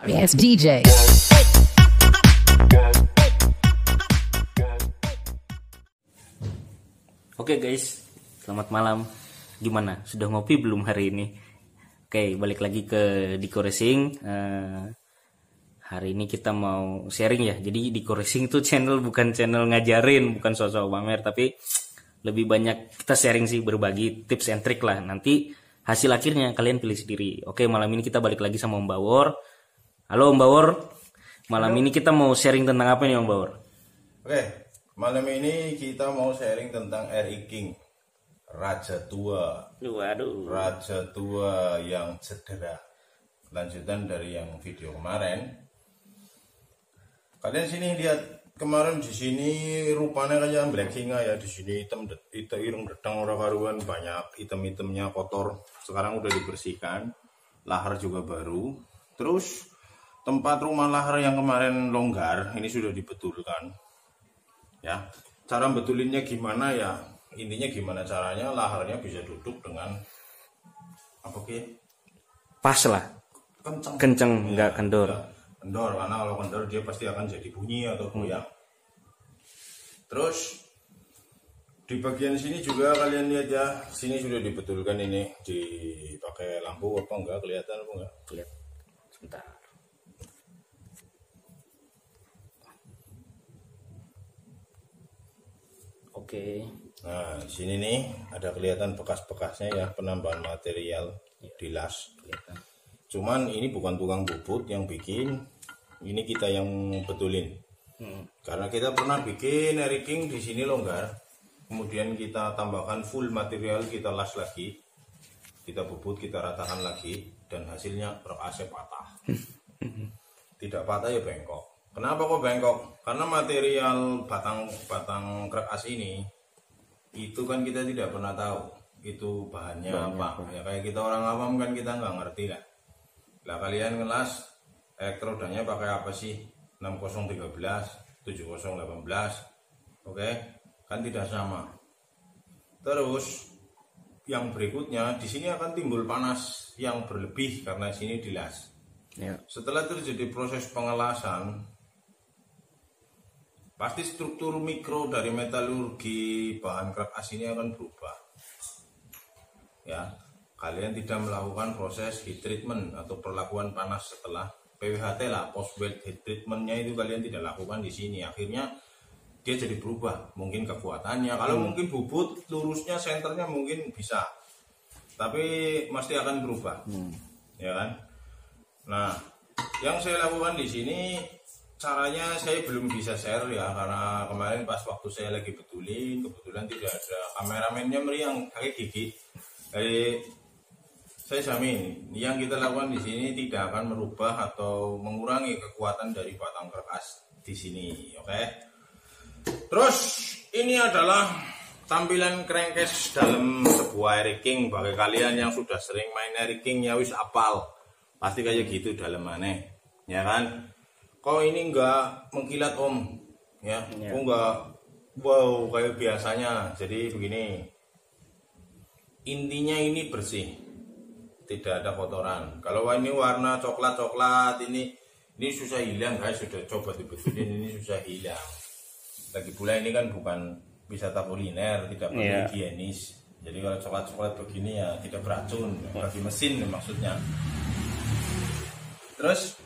Yes, DJ. Oke guys, selamat malam. Gimana? Sudah ngopi belum hari ini? Oke, balik lagi ke Diko Racing. Hari ini kita mau sharing ya. Jadi Diko Racing itu channel bukan channel ngajarin, bukan sosok pamer, tapi lebih banyak kita sharing sih, berbagi tips and trick lah. Nanti hasil akhirnya kalian pilih sendiri. Oke, malam ini kita balik lagi sama Om Bawor. Halo Om Bawor. Malam ini kita mau sharing tentang apa nih Om Bawor? Oke, malam ini kita mau sharing tentang RI King, Raja Tua. Waduh. Raja Tua yang cedera. Lanjutan dari yang video kemarin. Kalian sini lihat kemarin di sini rupanya kayak Black Singa ya, di sini hitam irung dedang orang karuan, banyak item-itemnya kotor. Sekarang udah dibersihkan. Lahar juga baru. Terus tempat rumah lahar yang kemarin longgar ini sudah dibetulkan. Ya, cara betulinnya gimana ya? Intinya gimana caranya laharnya bisa duduk dengan apa ki? Pas lah. Kenceng, nggak kendor. Ya, kendor, karena kalau kendor dia pasti akan jadi bunyi atau goyang. Terus di bagian sini juga kalian lihat ya, sini sudah dibetulkan ini, dipakai lampu apa enggak, kelihatan apa enggak? Kelihatan. Sebentar. Oke. Nah, di sini nih ada kelihatan bekas-bekasnya ya, penambahan material di las. Kelihatan. Cuman ini bukan tukang bubut yang bikin, ini kita yang betulin. Karena kita pernah bikin RI King di sini longgar, kemudian kita tambahkan full material, kita las lagi, kita bubut, kita ratakan lagi, dan hasilnya truk AC patah. Tidak patah ya bengkok. Kenapa kok bengkok? Karena material batang krek as ini itu kan kita tidak pernah tahu itu bahannya apa. Ya kayak kita orang awam kan kita nggak ngerti lah. Lah kalian ngelas elektrodanya pakai apa sih? 6013, 7018. Oke? Kan tidak sama. Terus yang berikutnya di sini akan timbul panas yang berlebih karena sini dilas. Ya. Setelah terjadi proses pengelasan, pasti struktur mikro dari metalurgi bahan krek as ini akan berubah. Ya, kalian tidak melakukan proses heat treatment atau perlakuan panas setelah PWHT lah, post wet heat treatmentnya itu kalian tidak lakukan di sini. Akhirnya dia jadi berubah, mungkin kekuatannya. Kalau mungkin bubut lurusnya, senternya mungkin bisa, tapi pasti akan berubah, ya kan? Nah, yang saya lakukan di sini caranya saya belum bisa share ya, karena kemarin pas waktu saya lagi betulin kebetulan tidak ada kameramennya meriang kakek gigi. Jadi saya jamin yang kita lakukan di sini tidak akan merubah atau mengurangi kekuatan dari batang krek as di sini, oke? Terus ini adalah tampilan crankcase dalam sebuah RI King. Bagi kalian yang sudah sering main RI King ya wis apal, pasti kayak gitu dalemannya, ya kan? Kok ini enggak mengkilat Om, ya? Kok enggak wow kayak biasanya? Jadi begini, intinya ini bersih, tidak ada kotoran. Kalau ini warna coklat ini susah hilang guys, sudah coba dibetulin ini susah hilang. Lagi pula ini kan bukan wisata kuliner, tidak perlu higienis. Jadi kalau coklat begini ya tidak beracun bagi mesin maksudnya. Terus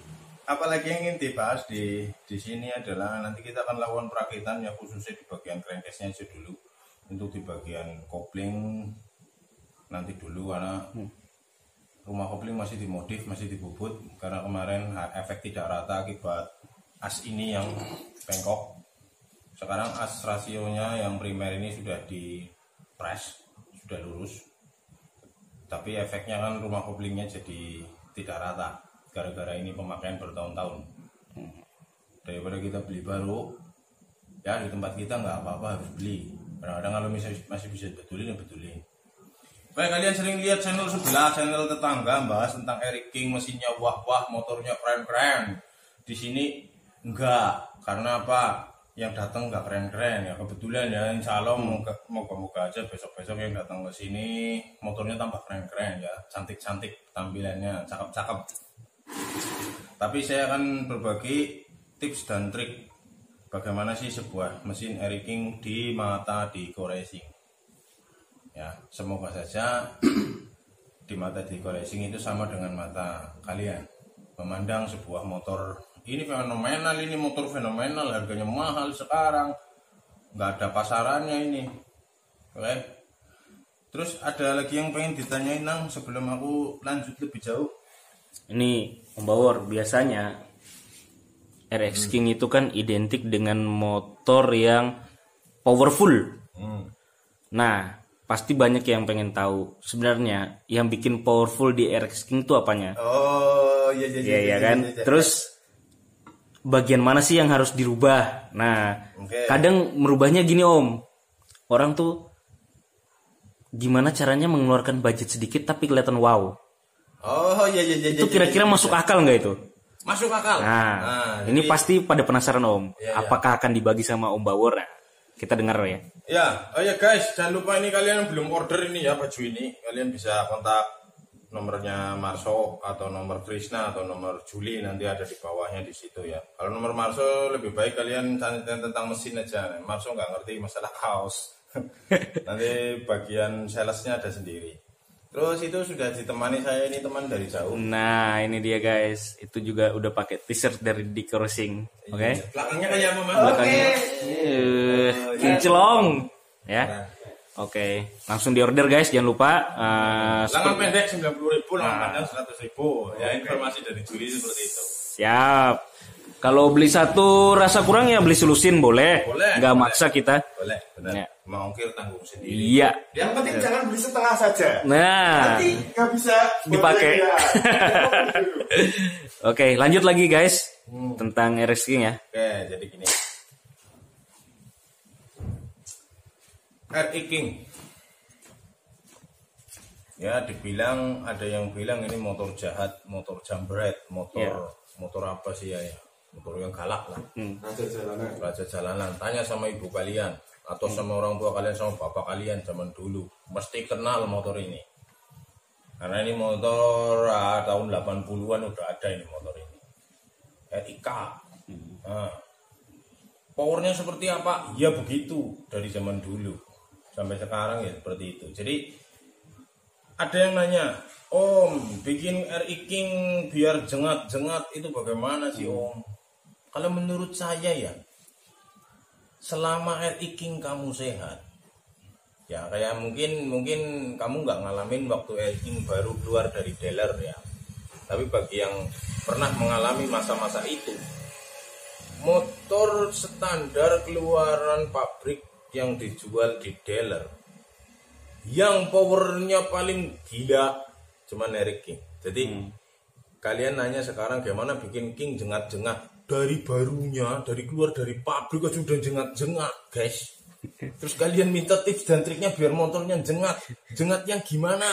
apalagi yang ingin dibahas di sini adalah nanti kita akan lakukan perakitan yang khususnya di bagian crankcase-nya aja dulu. Untuk di bagian kopling nanti dulu, karena rumah kopling masih dimodif, masih dibubut karena kemarin efek tidak rata akibat as ini yang bengkok. Sekarang as rasionya yang primer ini sudah di press, sudah lurus, tapi efeknya kan rumah koplingnya jadi tidak rata gara-gara ini pemakaian bertahun-tahun. Daripada kita beli baru ya, di tempat kita nggak apa-apa harus beli. Kadang-kadang kalau masih bisa betulin ya betulin. Kayak kalian sering lihat channel sebelah, channel tetangga bahas tentang RI King, mesinnya wah-wah, motornya keren-keren. Di sini enggak, karena apa? Yang datang enggak keren-keren ya. Kebetulan ya, insya Allah moga-moga aja besok-besok yang datang ke sini motornya tambah keren-keren ya, cantik-cantik tampilannya, cakep-cakep. Tapi saya akan berbagi tips dan trik bagaimana sih sebuah mesin air king di mata Dico Racing. Ya, semoga saja di mata Dico Racing itu sama dengan mata kalian. Memandang sebuah motor ini fenomenal, ini motor fenomenal, harganya mahal sekarang, nggak ada pasarannya ini. Oke. Terus ada lagi yang pengen ditanyain Nang sebelum aku lanjut lebih jauh. Ini Om Bawor, biasanya RX King itu kan identik dengan motor yang powerful. Nah, pasti banyak yang pengen tahu sebenarnya yang bikin powerful di RX King itu apanya. Oh, iya kan. Terus bagian mana sih yang harus dirubah? Nah, kadang merubahnya gini Om. Orang tuh gimana caranya mengeluarkan budget sedikit tapi kelihatan wow. Oh, iya. Itu kira-kira masuk akal nggak itu? Masuk akal. Nah, ini jadi, pasti pada penasaran Om. Apakah akan dibagi sama Om Bawor? Nah, kita dengar ya. Ya, oh ya guys, jangan lupa ini kalian belum order ini ya baju ini, kalian bisa kontak nomornya Marso atau nomor Krishna atau nomor Juli, nanti ada di bawahnya di situ ya. Kalau nomor Marso lebih baik kalian tanya tentang mesin aja. Marso nggak ngerti masalah kaos. Nanti bagian salesnya ada sendiri. Terus itu sudah ditemani saya, ini teman dari jauh. Nah, ini dia guys. Itu juga udah pakai t-shirt dari Dico Racing. Oke. Belakangnya kayak apa, Mas? Belakangnya kinclong ya. Oke. Langsung diorder guys, jangan lupa. Lengan pendek 90.000, lengan panjang 100.000. Ya, informasi dari Juli seperti itu. Siap. Kalau beli satu rasa kurang ya beli selusin boleh. Nggak maksa kita. Boleh, benar. Ya. Mau ongkir tanggung sendiri. Iya. Yang penting jangan beli setengah saja. Nah. Nanti nggak bisa dipakai. Oke, lanjut lagi guys tentang RX King ya. Oke, jadi gini. RX King. Ya, dibilang ada yang bilang ini motor jahat, motor jambret, motor apa sih ya? Motor yang galak lah. Raja jalanan. Tanya sama ibu kalian atau sama orang tua kalian, sama bapak kalian zaman dulu, mesti kenal motor ini. Karena ini motor tahun 80-an udah ada ini motor ini. RIK. Nah, powernya seperti apa? Ya begitu dari zaman dulu sampai sekarang ya seperti itu. Jadi ada yang nanya, Om, bikin RX King biar jengat-jengat itu bagaimana sih Om? Kalau menurut saya ya, selama RX King kamu sehat, ya kayak mungkin kamu nggak ngalamin waktu RX King baru keluar dari dealer ya. Tapi bagi yang pernah mengalami masa-masa itu, motor standar keluaran pabrik yang dijual di dealer, yang powernya paling gila cuman RX King. Jadi kalian nanya sekarang gimana bikin King jengat-jengat, dari barunya, dari keluar dari pabrik aja udah jengat-jengat guys. Terus kalian minta tips dan triknya biar motornya jengat. Jengat yang gimana?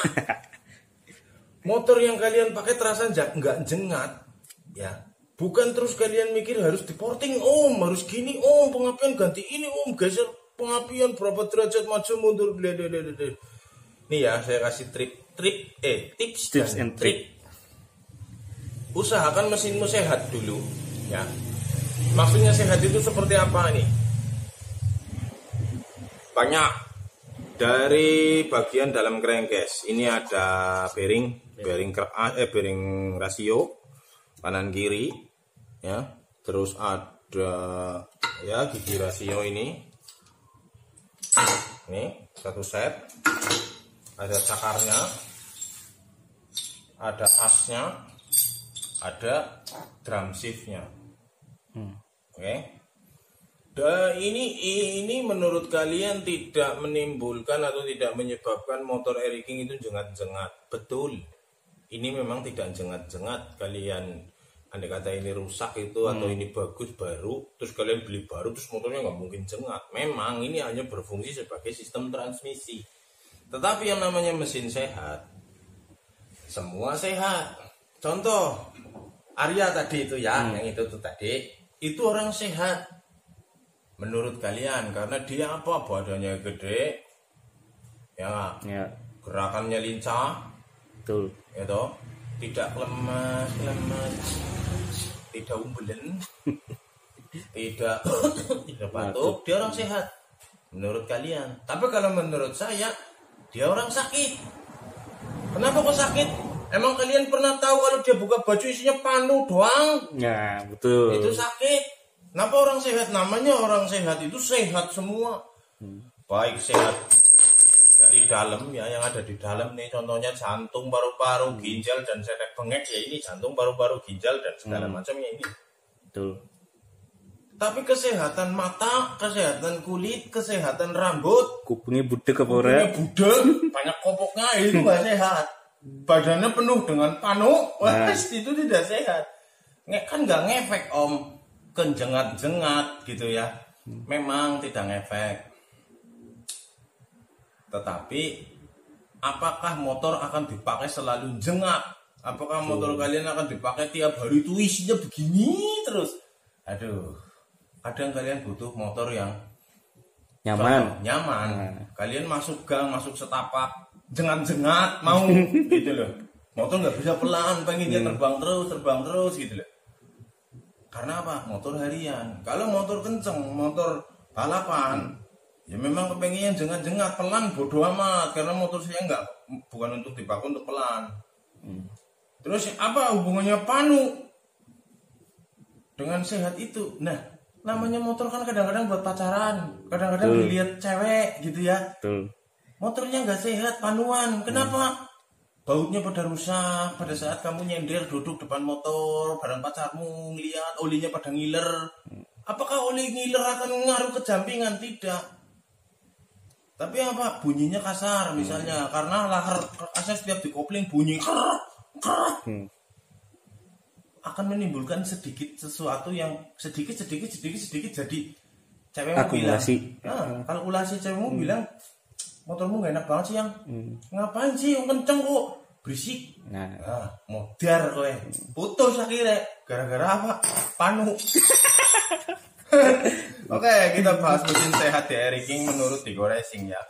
Motor yang kalian pakai terasa nggak jengat ya. Bukan terus kalian mikir harus diporting Om, harus gini Om, pengapian ganti ini Om, geser pengapian berapa derajat maju mundur. Nih ya, saya kasih tips dan trik. Usahakan mesinmu sehat dulu ya. Maksudnya sehat itu seperti apa nih? Banyak dari bagian dalam crankcase. Ini ada bearing rasio kanan kiri ya. Terus ada ya gigi rasio ini satu set. Ada cakarnya, ada asnya, ada drum shiftnya. Oke. Dan ini menurut kalian tidak menimbulkan atau tidak menyebabkan motor RX King itu jengat-jengat? Betul. Ini memang tidak jengat-jengat. Kalian andai kata ini rusak itu atau ini bagus baru, terus kalian beli baru, terus motornya nggak mungkin jengat. Memang ini hanya berfungsi sebagai sistem transmisi. Tetapi yang namanya mesin sehat, semua sehat. Contoh Arya tadi itu ya, yang itu tuh tadi, itu orang sehat. Menurut kalian karena dia apa? Badannya gede, ya, gerakannya lincah, betul, gitu, tidak lemas, tidak umbelen, tidak tidak batuk, dia orang sehat. Menurut kalian. Tapi kalau menurut saya, dia orang sakit. Kenapa kok sakit? Emang kalian pernah tahu kalau dia buka baju isinya panu doang? Ya, betul. Itu sakit. Kenapa orang sehat? Namanya orang sehat itu sehat semua. Baik sehat dari dalam ya, yang ada di dalam nih, contohnya jantung, paru-paru, ginjal dan serep bengek ya, ini jantung, paru-paru, ginjal dan segala macamnya ini. Betul. Tapi kesehatan mata, kesehatan kulit, kesehatan rambut, Kupingnya budek apa ora? kupingnya budek, banyak kopoknya, itu nggak sehat. Badannya penuh dengan panu, itu tidak sehat. Kan nggak ngefek om, kenjengat-jengat gitu ya. Memang tidak ngefek. Tetapi apakah motor akan dipakai selalu jengat? Apakah motor kalian akan dipakai tiap hari itu isinya begini terus? Aduh, kadang kalian butuh motor yang Nyaman. nyaman. Kalian masuk gang, masuk setapak, jengat-jengat mau gitu loh. Motor nggak bisa pelan, pengennya terbang terus gitu loh. Karena apa? Motor harian. Kalau motor kenceng, motor balapan, ya memang kepengen jengat-jengat, pelan bodoh amat, karena motor saya bukan untuk dipakai untuk pelan. Terus apa hubungannya panu dengan sehat itu? Nah, namanya motor kan kadang-kadang buat pacaran, kadang-kadang dilihat cewek gitu ya. Betul. Motornya nggak sehat, panuan. Kenapa? Bautnya pada rusak pada saat kamu nyender duduk depan motor, barang pacarmu ngeliat olinya pada ngiler. Apakah oli ngiler akan ngaruh ke jampingan? Tidak. Tapi apa? Bunyinya kasar misalnya, karena lahar kerasnya setiap dikopling bunyi akan menimbulkan sedikit sesuatu yang sedikit jadi cewek mau bilang. Kalkulasi cewekmu bilang, motormu gak enak banget sih yang ngapain sih yang kenceng kok berisik. Modar kowe putus akhirnya gara-gara apa? Panu. Oke, kita bahas mesin sehat ya King menurut Diko Racing ya.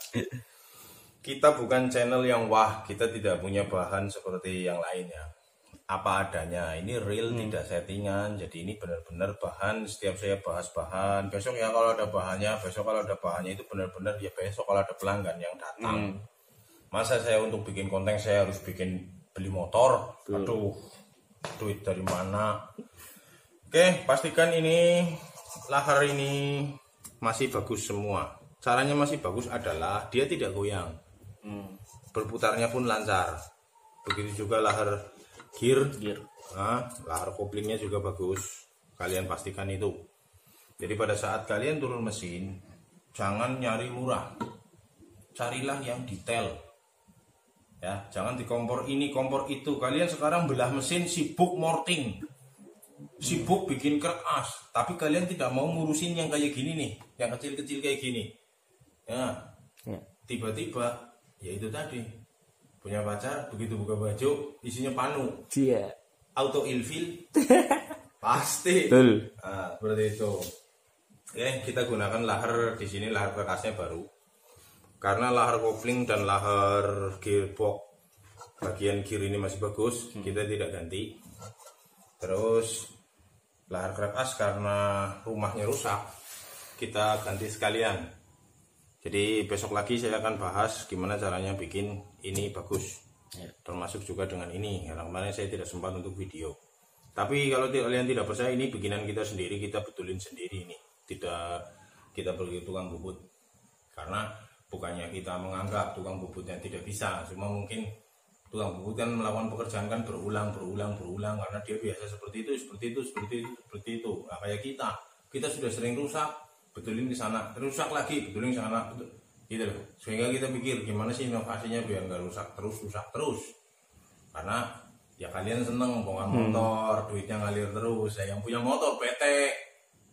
Kita bukan channel yang wah, kita tidak punya bahan seperti yang lainnya. Apa adanya, ini real tidak settingan. Jadi ini benar-benar bahan, setiap saya bahas bahan. Besok ya kalau ada bahannya, itu benar-benar ya besok kalau ada pelanggan yang datang. Masa saya untuk bikin konten saya harus beli motor? Aduh, duit dari mana? Oke, pastikan ini lahar ini masih bagus semua. Caranya masih bagus adalah dia tidak goyang, berputarnya pun lancar. Begitu juga lahar gear. Lahar koplingnya juga bagus. Kalian pastikan itu. Jadi pada saat kalian turun mesin, jangan nyari murah, carilah yang detail. Ya, jangan di kompor ini kompor itu. Kalian sekarang belah mesin sibuk morting, sibuk bikin keras, tapi kalian tidak mau ngurusin yang kayak gini nih, yang kecil-kecil kayak gini. Ya, tiba-tiba ya itu tadi, punya pacar begitu buka baju isinya panu, auto ilfil pasti. Seperti itu. Kita gunakan lahar di sini, lahar kerasnya baru, karena lahar kopling dan lahar gearbox bagian gear ini masih bagus, kita tidak ganti. Terus lahar keras karena rumahnya rusak, kita ganti sekalian. Jadi besok lagi saya akan bahas gimana caranya bikin ini bagus, termasuk juga dengan ini. Karena kemarin saya tidak sempat untuk video. Tapi kalau kalian tidak percaya, ini bikinan kita sendiri, kita betulin sendiri ini. Tidak kita pergi tukang bubut. Karena bukannya kita menganggap tukang bubutnya tidak bisa, cuma mungkin tukang bubut kan melakukan pekerjaan kan berulang karena dia biasa seperti itu. Nah, kayak kita sudah sering rusak, betulin ke sana, rusak lagi, betulin ke sana, gitu loh. Sehingga kita pikir gimana sih inovasinya biar nggak rusak terus. Karena ya kalian seneng bawa motor, duitnya ngalir terus. Yang punya motor PT,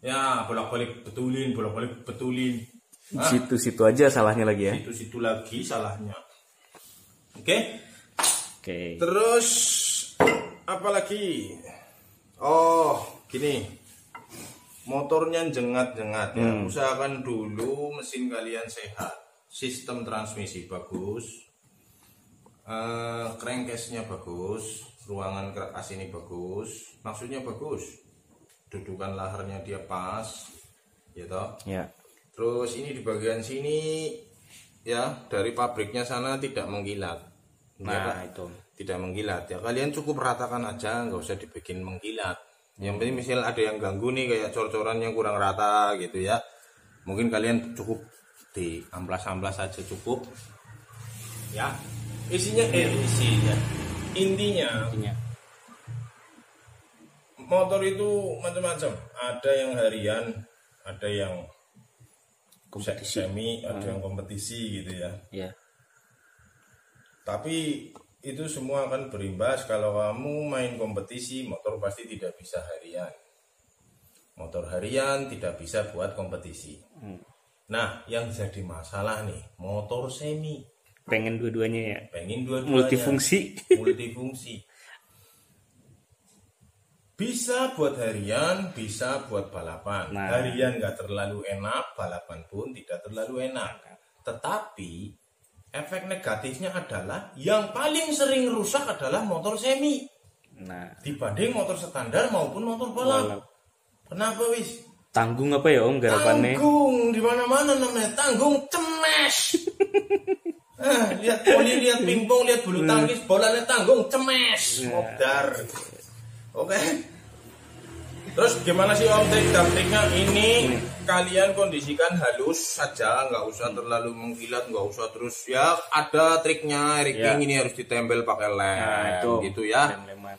ya bolak-balik betulin. Situ aja salahnya lagi ya. Situ lagi salahnya. Oke. Terus apa lagi? Oh, gini. Motornya jengat-jengat ya. Usahakan dulu mesin kalian sehat. Sistem transmisi bagus. Crankcase-nya bagus, ruangan keras ini bagus. Maksudnya bagus. dudukan laharnya dia pas, ya toh. Ya. Terus ini di bagian sini ya dari pabriknya sana tidak mengkilat. Ya, Nah, Pak? itu. Tidak mengkilat ya, kalian cukup ratakan aja, nggak usah dibikin mengkilat. Yang penting misal ada yang ganggu nih kayak cor-coran yang kurang rata gitu ya, mungkin kalian cukup di amplas-amplas saja cukup ya. Intinya Intinya. motor itu macam-macam, ada yang harian, ada yang Kompetisi. semi, ada yang kompetisi gitu ya. Ya. Tapi itu semua akan berimbas kalau kamu main kompetisi, motor pasti tidak bisa harian. Motor harian tidak bisa buat kompetisi. Nah, yang jadi masalah nih, motor semi. Pengen dua-duanya ya. Pengen dua-duanya. Multifungsi. Multifungsi. Bisa buat harian, bisa buat balapan. Nah. Harian nggak terlalu enak, balapan pun tidak terlalu enak. Tetapi efek negatifnya adalah yang paling sering rusak adalah motor semi Nah, dibanding motor standar maupun motor balap. Balap. Kenapa wis? tanggung apa ya Om garapannya? Tanggung di mana-mana namanya tanggung cemes. Lihat voli, lihat pingpong, lihat bulu tangkis, bolanya tanggung cemes, modar. Oke. Terus gimana sih Om trik dan triknya ini? Kalian kondisikan halus saja, nggak usah terlalu mengkilat, nggak usah terus ya. Ada triknya, rigging ini harus ditempel pakai lem, Nah, itu gitu ya. lem-leman.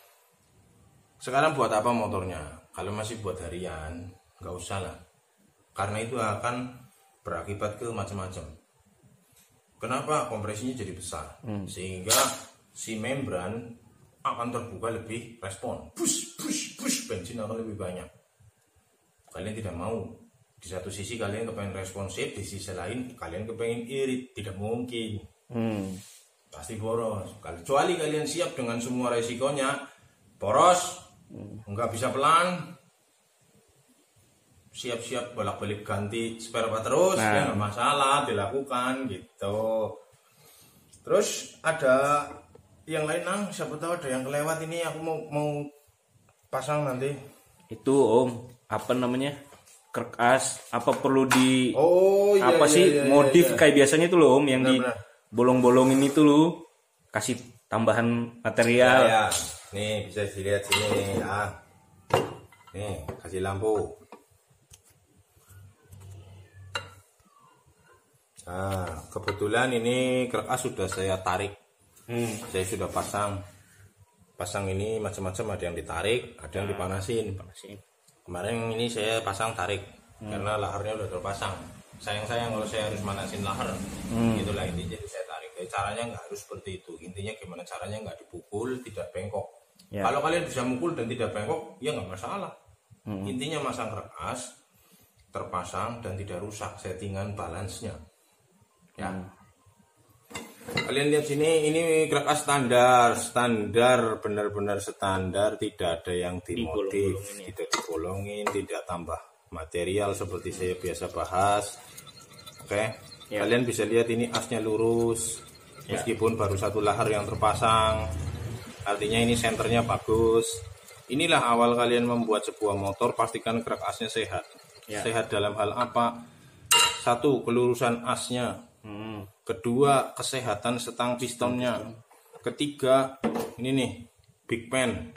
Sekarang buat apa motornya? Kalau masih buat harian, nggak usah lah. Karena itu akan berakibat ke macam-macam. Kenapa? Kompresinya jadi besar, sehingga si membran akan terbuka lebih respon. Push, bensin akan lebih banyak. Kalian tidak mau. Di satu sisi kalian kepengen responsif, di sisi lain kalian kepengen irit. Tidak mungkin. Pasti boros. Kecuali kalian siap dengan semua resikonya. Boros, nggak bisa pelan. Siap-siap bolak-balik ganti spare part terus, ya nggak masalah, dilakukan gitu. Terus ada yang lain Nang, siapa tahu ada yang kelewat ini, aku mau pasang nanti. Itu Om, apa namanya? Krek as, apa perlu di Oh iya, apa iya, sih iya, modif iya. kayak biasanya tuh loh Om yang di Benar-benar. bolong-bolongin itu loh, kasih tambahan material. Ya, nih bisa dilihat sini nih ya. Nih kasih lampu. Nah, kebetulan ini krek as sudah saya tarik. Saya sudah pasang ini macam-macam, ada yang ditarik, ada yang dipanasin. Kemarin ini saya pasang tarik karena laharnya udah terpasang. Sayang kalau saya harus manasin lahar, itulah intinya. Jadi saya tarik. Jadi caranya nggak harus seperti itu. Intinya gimana caranya nggak dipukul, tidak bengkok. Ya. Kalau kalian bisa mukul dan tidak bengkok, ya nggak masalah. Intinya masang krek as terpasang dan tidak rusak, settingan balance-nya. Ya. Kalian lihat sini, ini krek as standar, benar-benar standar, tidak ada yang dimodif, tidak digolongin, tidak tambah material seperti saya biasa bahas. Oke. Ya. Kalian bisa lihat ini asnya lurus, meskipun baru satu lahar yang terpasang. Artinya ini senternya bagus. Inilah awal kalian membuat sebuah motor, pastikan krek asnya sehat. Sehat dalam hal apa? Satu, kelurusan asnya. Kedua, kesehatan setang pistonnya. Ketiga, ini nih big pen.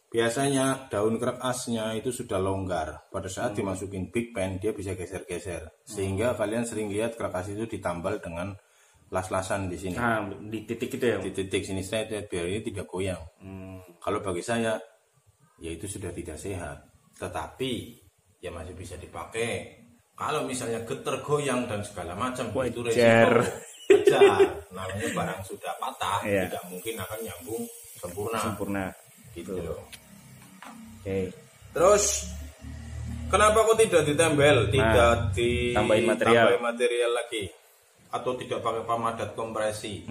Biasanya daun krek asnya itu sudah longgar. Pada saat dimasukin big pen dia bisa geser-geser, sehingga kalian sering lihat krek as itu ditambal dengan las-lasan di sini. Nah, di titik itu ya Om? Di titik sini saya biar ini tidak goyang. Kalau bagi saya, ya itu sudah tidak sehat. Tetapi ya masih bisa dipakai. Kalau misalnya getar goyang dan segala macam, itu resiko. Wajar. Namanya barang sudah patah, tidak mungkin akan nyambung sempurna. Gitu loh. Oke. Terus kenapa kok tidak ditempel, tidak tambahin material lagi, atau tidak pakai pemadat kompresi?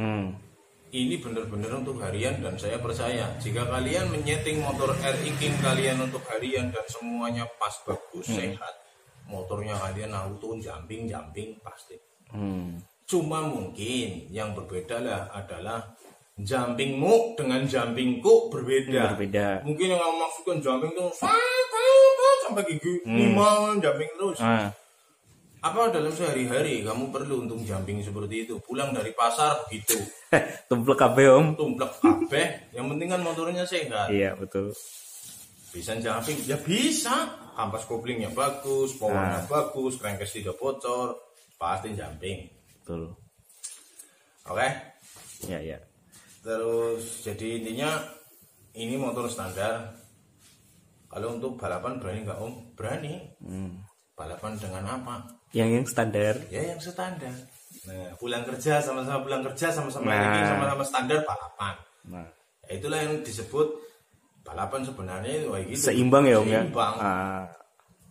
Ini benar-benar untuk harian, dan saya percaya jika kalian menyeting motor RI King kalian untuk harian dan semuanya pas, bagus, sehat, motornya kalian auto jumping pasti. Cuma mungkin yang berbeda adalah jumpingmu dengan jumpingku berbeda. Berbeda. Mungkin yang kamu maksudkan jumping itu sampai gigi 5 jumping terus. Ah. Apa dalam sehari-hari kamu perlu untuk jumping seperti itu? Pulang dari pasar begitu. Tumplek kabeh om. Tumplek kabeh, yang penting kan motornya sehat. Iya betul. Bisa jumping? Ya bisa. Kampas koplingnya bagus, powernya bagus, crankcase tidak bocor, pasti jumping. Betul. Oke? Ya. Terus jadi intinya ini motor standar. Kalau untuk balapan berani nggak om? Berani. Balapan dengan apa? Yang standar. Ya yang standar. Nah, pulang kerja sama-sama pulang kerja sama-sama Nah. ranking sama-sama standar balapan. Nah, Ya, itulah yang disebut balapan sebenarnya itu kayak gitu. seimbang ya om ya. Seimbang.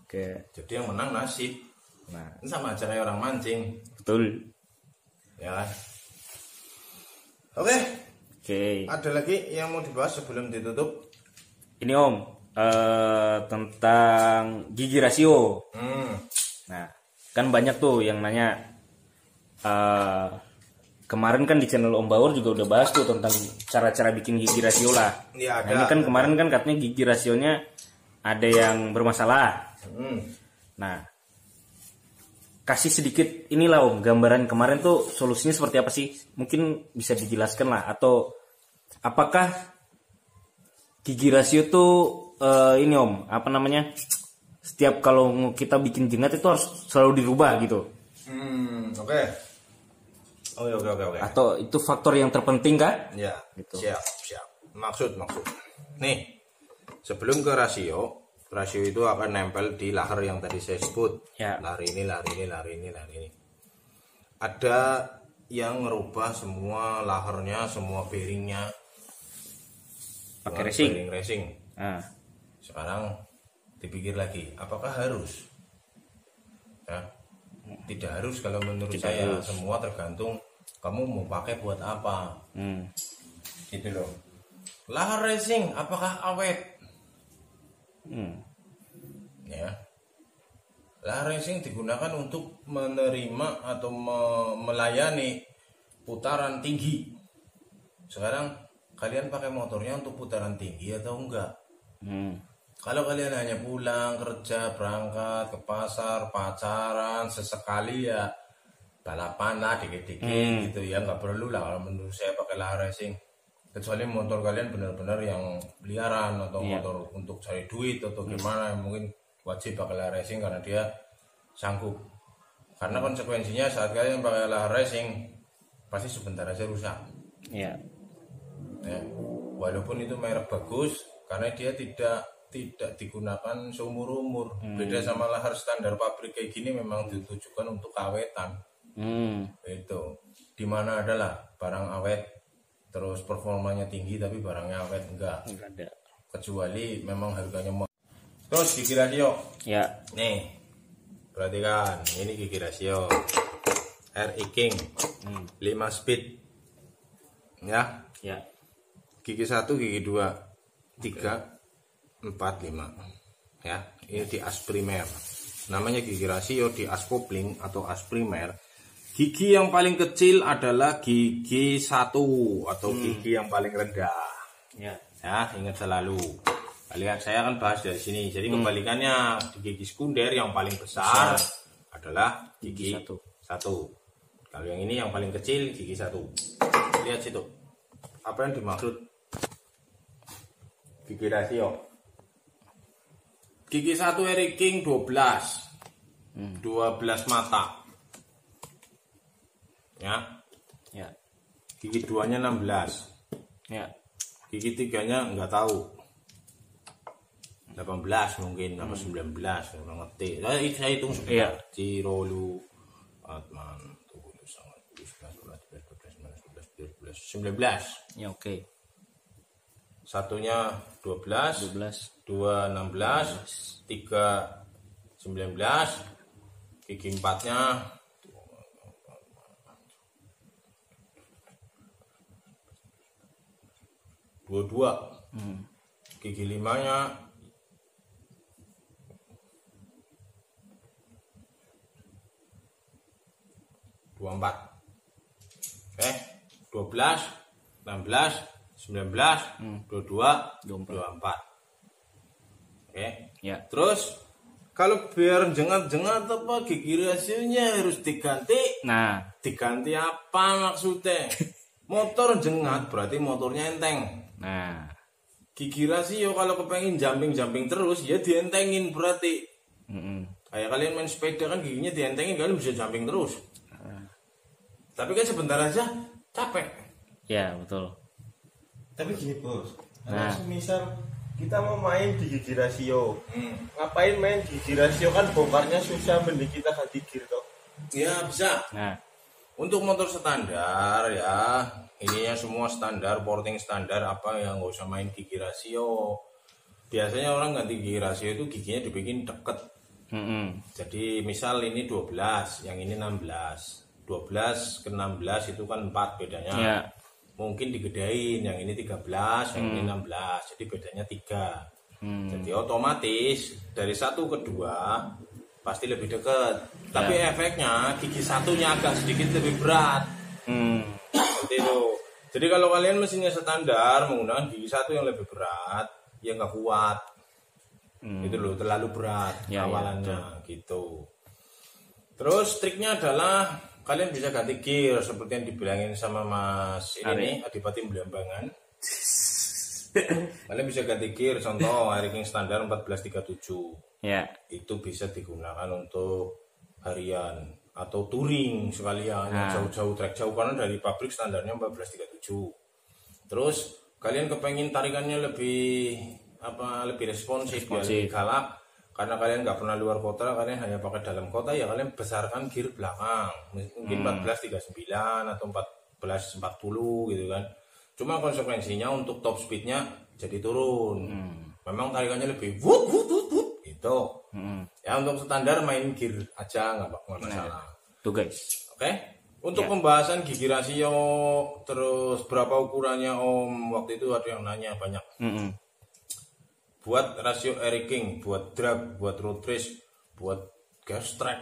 Oke. Jadi yang menang nasib. Nah, Ini sama aja kayak orang mancing, betul. ya kan? Oke, Oke. ada lagi yang mau dibahas sebelum ditutup? Ini om tentang gigi rasio. Nah, kan banyak tuh yang nanya. Kemarin kan di channel Om Bawor juga udah bahas tuh tentang cara-cara bikin gigi rasio lah. Ya, Nah, ini kan kemarin kan katanya gigi rasionya ada yang bermasalah. Nah, kasih sedikit inilah om gambaran kemarin tuh solusinya seperti apa sih? Mungkin bisa dijelaskan lah. Atau apakah gigi rasio tuh ini om apa namanya? Setiap kalau kita bikin jengat itu harus selalu dirubah gitu? Oke. Oke. Atau itu faktor yang terpenting kan? Ya, Gitu. siap. Maksud. Nih, sebelum ke rasio itu akan nempel di lahar yang tadi saya sebut. Ya. Lahar ini. Ada yang ngerubah semua laharnya, semua bearingnya. Pakai racing. Bearing racing. Nah, Sekarang dipikir lagi, apakah harus? Ya, tidak harus kalau menurut Tidak saya. harus. Semua tergantung kamu mau pakai buat apa. Gitu loh. Lahar racing apakah awet? Ya. Lahar racing digunakan untuk menerima atau melayani putaran tinggi. Sekarang kalian pakai motornya untuk putaran tinggi atau enggak? Kalau kalian hanya pulang kerja, berangkat ke pasar, pacaran, sesekali ya balapan lah dikit-dikit gitu ya, nggak perlu lah kalau menurut saya pakai lahar racing. Kecuali motor kalian benar-benar yang peliharaan atau motor untuk cari duit atau gimana, mungkin wajib pakai lahar racing karena dia sanggup. Karena konsekuensinya saat kalian pakai lahar racing pasti sebentar aja rusak. ya. Ya. Walaupun itu merek bagus, karena dia tidak digunakan seumur umur. Beda sama lahar standar pabrik kayak gini, memang ditujukan untuk kawetan. Itu dimana adalah barang awet terus performanya tinggi tapi barangnya awet enggak Enggak ada. kecuali memang harganya mau. Terus gigi rasio Ya. nih, perhatikan ini gigi rasio RI King 5 speed ya, Ya. gigi 1, gigi 2, 3, 4, 5 ya. Ini di as primer, namanya gigi rasio di as kopling atau as primer. Gigi yang paling kecil adalah gigi 1 atau gigi yang paling rendah. Ya. Ya, ingat selalu. Kalian saya akan bahas dari sini. Jadi kebalikannya, di gigi sekunder yang paling besar adalah gigi 1. Kalau yang ini yang paling kecil gigi 1. Lihat situ. Apa yang dimaksud gigi rasio? Gigi 1 RI King 12. 12 mata. Ya. Ya. Gigi 2-nya 16. Ya. Gigi 3-nya enggak tahu. 18 mungkin, apa 19, enggak ngerti. Saya hitung sebentar. Iya. Cirolu, Atman, 19. Ya oke. Satunya 12, 12. 2 16, 3 19, gigi 4-nya 22, gigi 5-nya 24. Oke, 12, 16, 19, 22, 24. Oke. Ya. Terus Kalau biar jengat-jengat apa gigi rasionya harus diganti. Nah, Diganti apa maksudnya? Motor jengat berarti motornya enteng. nah, Gigi rasio kalau kepengen jumping terus ya dientengin berarti. Kayak kalian main sepeda kan giginya dientengin kalian bisa jumping terus. Tapi kan sebentar aja capek. ya betul. Tapi gini bos, Nah. misal kita mau main di gigi rasio, ngapain main di gigi rasio kan bongkarnya susah, mending kita ganti gear toh. Ya bisa. Nah, Untuk motor standar ya, ininya semua standar, porting standar apa yang nggak usah main gigi rasio. Biasanya orang ganti gigi rasio itu giginya dibikin deket. Jadi misal ini 12, yang ini 16. 12 ke 16 itu kan 4 bedanya. ya, Mungkin digedein, yang ini 13, yang ini 16. Jadi bedanya 3. Jadi otomatis dari 1 ke 2 pasti lebih dekat. Tapi efeknya gigi satunya agak sedikit lebih berat. Seperti itu. Jadi kalau kalian mesinnya standar menggunakan gigi satu yang lebih berat, ya nggak kuat. Itu loh, terlalu berat Ya, awalannya gitu. Terus triknya adalah kalian bisa ganti gear seperti yang dibilangin sama Mas ini nih, Adipati Belambangan. Kalian bisa ganti gear, contoh Air King standar 1437. ya, Itu bisa digunakan untuk harian atau touring sekalian yang jauh-jauh, trek jauh, karena dari pabrik standarnya 1437. Terus kalian kepengen tarikannya lebih lebih responsif. Ya, lebih galak, karena kalian nggak pernah luar kota, kalian hanya pakai dalam kota, ya kalian besarkan gear belakang mungkin 1439 atau 1440 gitu kan. Cuma konsekuensinya untuk top speednya jadi turun. Memang tarikannya lebih wut gitu. Ya untuk standar main gear aja nggak masalah. tuh guys. Oke. Untuk pembahasan gigi rasio, terus berapa ukurannya Om, waktu itu ada yang nanya banyak. Buat rasio Air King, buat drag, buat road race, buat gas track.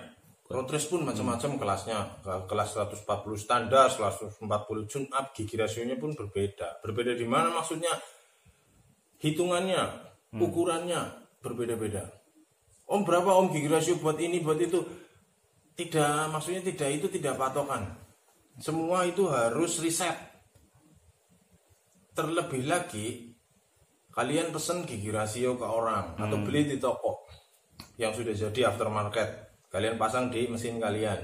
Road race pun macam-macam kelasnya. Kelas 140 standar, 140 tune up, gigi rasionya pun berbeda. Berbeda di mana maksudnya? Hitungannya, ukurannya berbeda-beda. Om berapa Om gigi rasio buat ini, buat itu? Tidak, maksudnya itu tidak patokan. Semua itu harus riset. Terlebih lagi, kalian pesen gigi rasio ke orang atau beli di toko yang sudah jadi aftermarket. Kalian pasang di mesin kalian,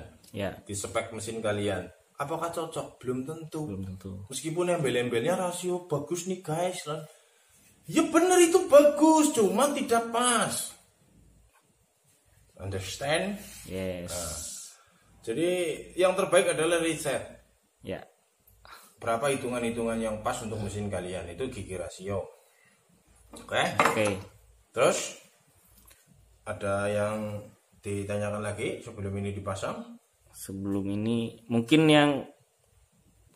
di spek mesin kalian. Apakah cocok? Belum tentu. Meskipun embel-embelnya rasio bagus nih guys, ya benar itu bagus, cuma tidak pas. Understand? Yes. Jadi yang terbaik adalah riset. Ya. Berapa hitungan-hitungan yang pas untuk mesin kalian, itu gigi rasio. Oke. Terus ada yang ditanyakan lagi sebelum ini dipasang? Sebelum ini mungkin yang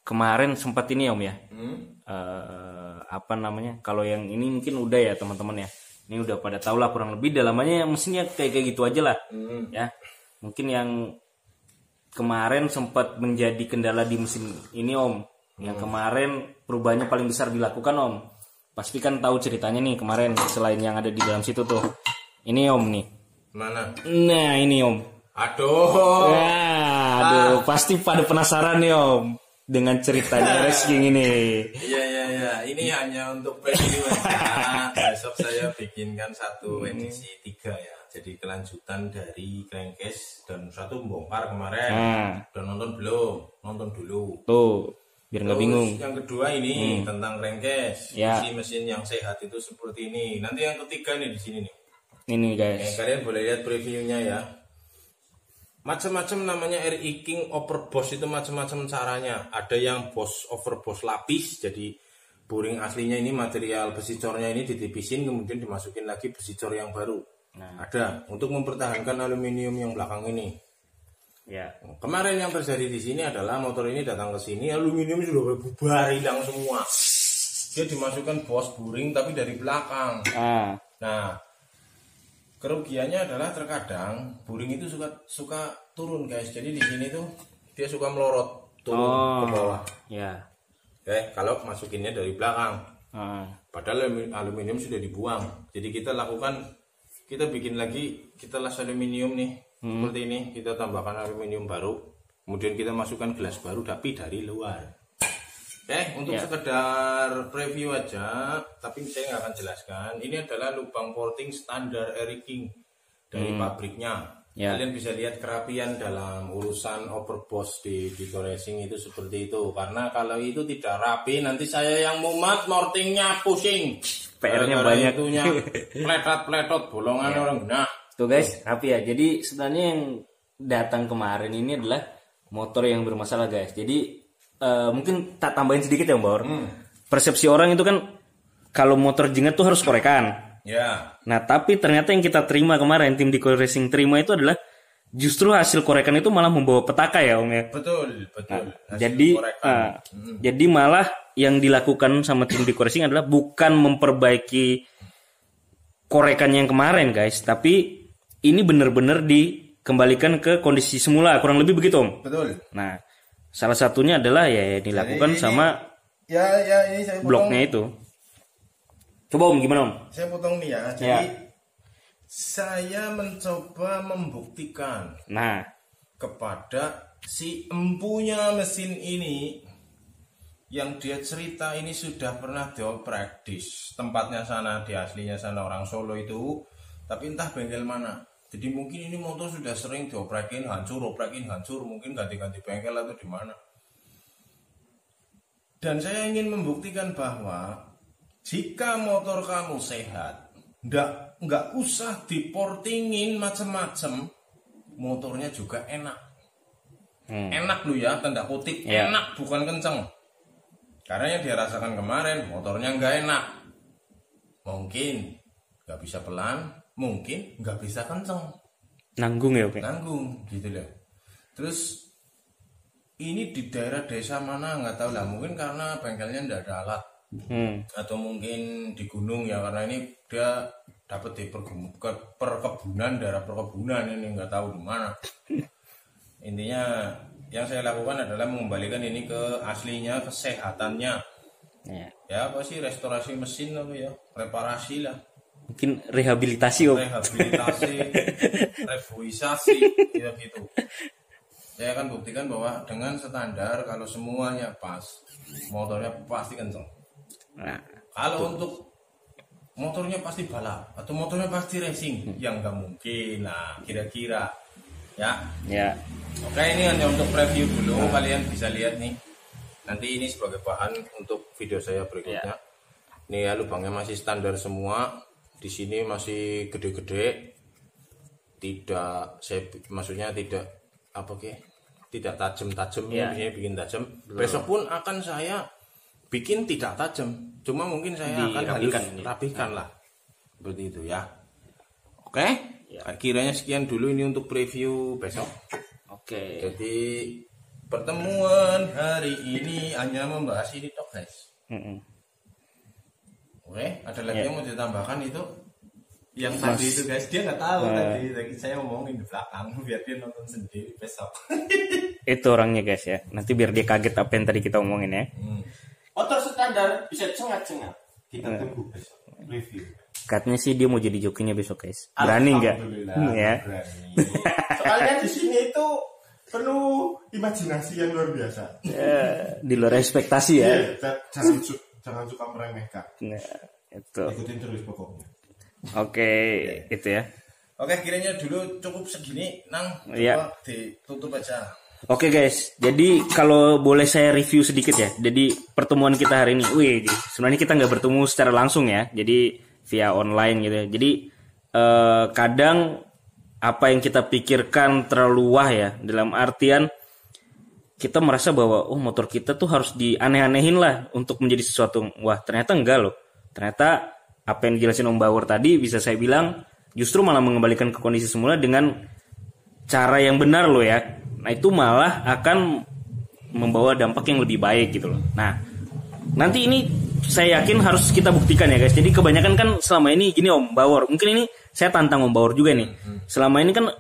kemarin sempat ini Om ya. Apa namanya? Kalau yang ini mungkin udah ya teman-teman ya. Ini udah pada tahu lah kurang lebih dalamannya, mesinnya kayak gitu aja lah. Ya. Mungkin yang kemarin sempat menjadi kendala di mesin ini Om. Yang kemarin perubahannya paling besar dilakukan Om. Pasti kan tahu ceritanya nih kemarin, selain yang ada di dalam situ tuh. Ini Om nih. Mana? Nah ini Om. Aduh. Pasti pada penasaran nih Om dengan ceritanya Resking ini. Iya. Ini hanya untuk preview aja. Besok saya bikinkan satu edisi 3 ya. Jadi kelanjutan dari crankcase dan satu bongkar kemarin. Udah nonton belum? Nonton dulu. Tuh, biar nggak bingung. Yang kedua ini tentang crankcase. Ya. Isi mesin yang sehat itu seperti ini. Nanti yang ketiga nih di sini nih. Ini guys. Kalian boleh lihat previewnya ya. Macam-macam namanya RI King overboss itu macam-macam caranya. Ada yang overboss lapis, jadi boring aslinya ini material besi cornya ini ditipisin kemudian dimasukin lagi besi cor yang baru. Ada untuk mempertahankan aluminium yang belakang ini. Ya. Kemarin yang terjadi di sini adalah motor ini datang ke sini aluminium sudah bubar hilang semua. Dia dimasukkan bos boring tapi dari belakang. Nah, kerugiannya adalah terkadang boring itu suka turun guys. Jadi di sini tuh dia suka melorot turun ke bawah. Ya. Oke, kalau masukinnya dari belakang. Padahal aluminium sudah dibuang. Jadi kita lakukan kita bikin lagi, kita las aluminium nih, seperti ini, kita tambahkan aluminium baru, kemudian kita masukkan gelas baru tapi dari luar. Oke, untuk sekedar preview aja, tapi saya nggak akan jelaskan. Ini adalah lubang porting standar Eric King dari pabriknya. Kalian bisa lihat kerapian dalam urusan overboss di Racing itu seperti itu. Karena kalau itu tidak rapi, nanti saya yang mumat, mortingnya pusing. PR-nya banyak. Itunya pletot-pletot, bolongan orang. Nah, tuh guys, rapi ya. Jadi sebenarnya yang datang kemarin ini adalah motor yang bermasalah guys. Jadi mungkin tak tambahin sedikit ya Mbak. Persepsi orang itu kan kalau motor jengat tuh harus korekan. Ya. Nah tapi ternyata yang kita terima kemarin, tim Diko Racing terima itu adalah justru hasil korekan itu malah membawa petaka ya Om ya. Betul. Nah, jadi malah yang dilakukan sama tim Diko Racing adalah bukan memperbaiki korekan yang kemarin guys, tapi ini benar-benar dikembalikan ke kondisi semula, kurang lebih begitu Om. Betul. Nah salah satunya adalah ya dilakukan ini, sama ini saya bloknya itu. Coba Om gimana Om? Saya potong nih ya. Jadi saya mencoba membuktikan kepada si empunya mesin ini yang dia cerita ini sudah pernah dioprek di tempatnya sana, di aslinya sana orang Solo itu, tapi entah bengkel mana. Jadi mungkin ini motor sudah sering dioprekin hancur, mungkin ganti-ganti bengkel atau di mana. Dan saya ingin membuktikan bahwa jika motor kamu sehat, nggak usah diportingin macem-macem, motornya juga enak. Enak lu ya, tanda kutip enak, bukan kenceng. Karena yang dia rasakan kemarin, motornya nggak enak. Mungkin nggak bisa pelan, mungkin nggak bisa kenceng. Nanggung ya, Oke? Nanggung, gitu loh. Terus ini di daerah desa mana nggak tahu lah, mungkin karena bengkelnya nggak ada alat. Atau mungkin di gunung ya, karena ini dia dapat di perkebunan, daerah perkebunan, ini nggak tahu di mana. Intinya yang saya lakukan adalah mengembalikan ini ke aslinya, kesehatannya. Ya apa sih, restorasi mesin apa ya, reparasi lah, mungkin rehabilitasi revoisasi ya gitu. Saya akan buktikan bahwa dengan standar kalau semuanya pas, motornya pasti kenceng. Kalau untuk motornya pasti balap atau motornya pasti racing, yang nggak mungkin. Nah, kira-kira ya. Oke, ini hanya untuk preview dulu. Kalian bisa lihat nih. Nanti ini sebagai bahan untuk video saya berikutnya. Nih ya, lubangnya masih standar semua. Di sini masih gede-gede. Maksudnya tidak tidak tajam-tajam. Di sini bikin tajam. Besok pun akan saya bikin tidak tajam, cuma mungkin saya akan rapikan lah, seperti itu ya. Oke, kiranya sekian dulu ini untuk preview besok. Jadi pertemuan hari ini hanya membahas ini tok guys. Oke, ada lagi yang mau ditambahkan itu? Yang tadi itu guys, dia nggak tahu tadi saya ngomongin di belakang biar dia nonton sendiri besok. Itu orangnya guys ya, nanti biar dia kaget apa yang tadi kita omongin ya. Motor standar bisa cengat-cengat. Kita tunggu besok review. Katanya sih dia mau jadi jokinya besok guys. Berani nggak? Ya. Berani. Soalnya di sini itu penuh imajinasi yang luar biasa. Di luar ekspektasi ya. Jangan suka meremehkan. Nah, itu. Ikutin terus pokoknya. Oke, itu ya. Oke, kiranya dulu cukup segini, Nang. Coba ditutup aja. Oke guys, jadi kalau boleh saya review sedikit ya. Jadi pertemuan kita hari ini, sebenarnya kita nggak bertemu secara langsung ya. Jadi via online gitu ya. Jadi kadang apa yang kita pikirkan terlalu wah ya. Dalam artian kita merasa bahwa motor kita tuh harus dianeh-anehin lah untuk menjadi sesuatu. Wah ternyata enggak loh. Ternyata apa yang dijelasin Om Bauer tadi bisa saya bilang justru malah mengembalikan ke kondisi semula dengan cara yang benar loh ya. Nah itu malah akan membawa dampak yang lebih baik gitu loh. Nah nanti ini saya yakin harus kita buktikan ya guys. Jadi kebanyakan kan selama ini gini Om Bauer, mungkin ini saya tantang Om Bauer juga nih. Selama ini kan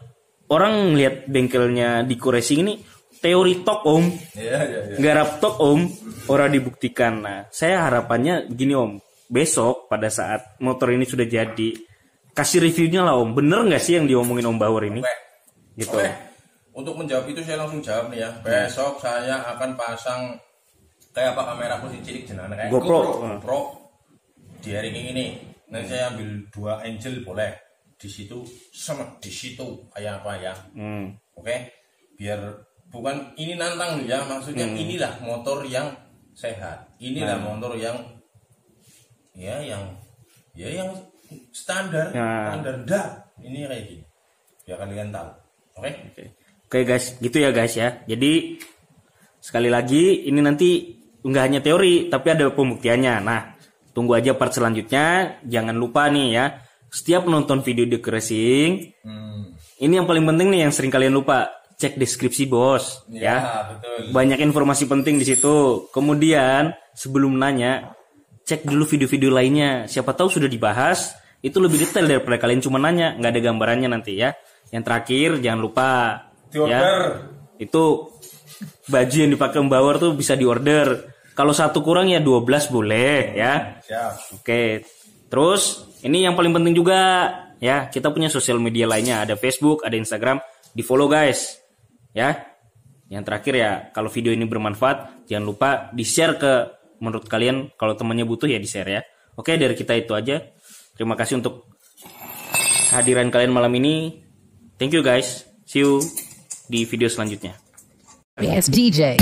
orang ngelihat bengkelnya Diko Racing ini teori tok Om, garap tok Om, orang dibuktikan. Nah saya harapannya gini Om, besok pada saat motor ini sudah jadi, kasih reviewnya lah Om. Bener nggak sih yang diomongin Om Bauer ini? Gitu. Untuk menjawab itu saya langsung jawab nih ya. Besok saya akan pasang kayak apa kameraku sih cilik jenana kayak GoPro di hari ini. Nanti saya ambil 2 angel boleh di situ sama di situ kayak apa ya. Oke. Biar bukan ini nantang ya, maksudnya inilah motor yang sehat. Inilah motor yang yang standar dah. Ini kayak gini. Biar kalian tahu. Oke guys, gitu ya guys ya. Jadi sekali lagi ini nanti nggak hanya teori tapi ada pembuktiannya. Nah, tunggu aja part selanjutnya. Jangan lupa nih ya, setiap menonton video di Racing, ini yang paling penting nih yang sering kalian lupa, cek deskripsi bos ya. Betul. Banyak informasi penting di situ. Kemudian sebelum nanya, cek dulu video-video lainnya. Siapa tahu sudah dibahas, itu lebih detail daripada kalian cuma nanya, nggak ada gambarannya nanti ya. Yang terakhir jangan lupa ya, itu baju yang dipakai Om Bauer tuh bisa diorder. Kalau satu kurang ya 12 boleh ya. Siap. Oke. Terus ini yang paling penting juga ya, kita punya sosial media lainnya, ada Facebook, ada Instagram, di follow guys ya. Yang terakhir ya, kalau video ini bermanfaat jangan lupa di share ke menurut kalian, kalau temannya butuh ya di share ya. Oke, dari kita itu aja. Terima kasih untuk kehadiran kalian malam ini. Thank you guys. See you di video selanjutnya. Yes, DJ.